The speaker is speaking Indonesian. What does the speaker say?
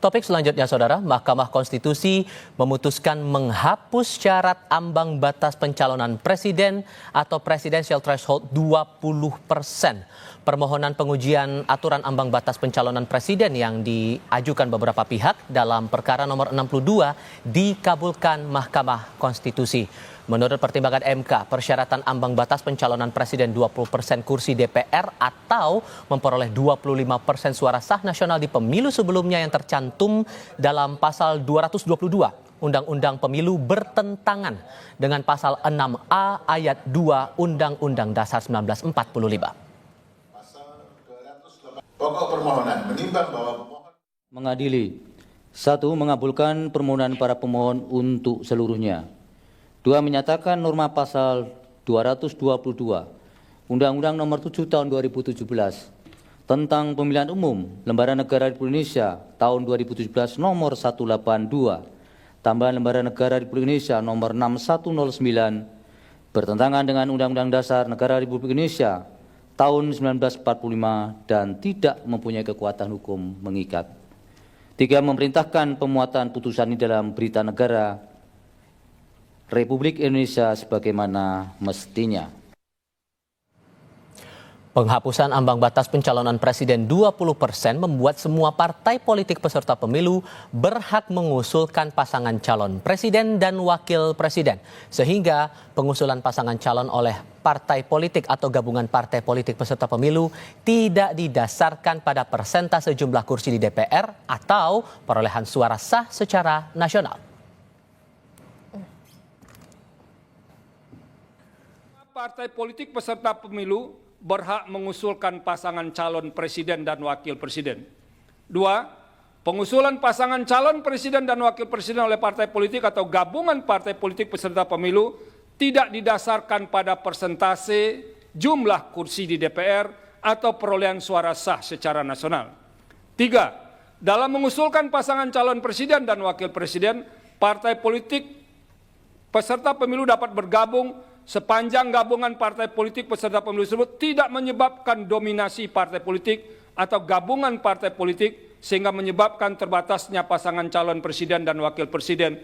Topik selanjutnya, Saudara, Mahkamah Konstitusi memutuskan menghapus syarat ambang batas pencalonan presiden atau presidential threshold 20%. Permohonan pengujian aturan ambang batas pencalonan presiden yang diajukan beberapa pihak dalam perkara nomor 62 dikabulkan Mahkamah Konstitusi. Menurut pertimbangan MK, persyaratan ambang batas pencalonan presiden 20% kursi DPR atau memperoleh 25% suara sah nasional di pemilu sebelumnya yang tercantum dalam pasal 222 Undang-Undang Pemilu bertentangan dengan pasal 6A ayat 2 Undang-Undang Dasar 1945. Pokok permohonan menimbang bahwa mengadili. 1. Mengabulkan permohonan para pemohon untuk seluruhnya. 2. Menyatakan norma pasal 222 Undang-Undang Nomor 7 Tahun 2017 tentang Pemilihan Umum Lembaga Negara Republik Indonesia tahun 2017 Nomor 182 tambahan Lembaga Negara Republik Indonesia Nomor 6109 bertentangan dengan Undang-Undang Dasar Negara Republik Indonesia tahun 1945 dan tidak mempunyai kekuatan hukum mengikat. 3. Memerintahkan pemuatan putusan ini dalam Berita Negara Republik Indonesia sebagaimana mestinya. Penghapusan ambang batas pencalonan presiden 20% membuat semua partai politik peserta pemilu berhak mengusulkan pasangan calon presiden dan wakil presiden. Sehingga pengusulan pasangan calon oleh partai politik atau gabungan partai politik peserta pemilu tidak didasarkan pada persentase jumlah kursi di DPR atau perolehan suara sah secara nasional. Partai politik peserta pemilu berhak mengusulkan pasangan calon presiden dan wakil presiden. 2. Pengusulan pasangan calon presiden dan wakil presiden oleh partai politik atau gabungan partai politik peserta pemilu tidak didasarkan pada persentase jumlah kursi di DPR atau perolehan suara sah secara nasional. 3. Dalam mengusulkan pasangan calon presiden dan wakil presiden, partai politik peserta pemilu dapat bergabung sepanjang gabungan partai politik peserta pemilu tersebut tidak menyebabkan dominasi partai politik atau gabungan partai politik sehingga menyebabkan terbatasnya pasangan calon presiden dan wakil presiden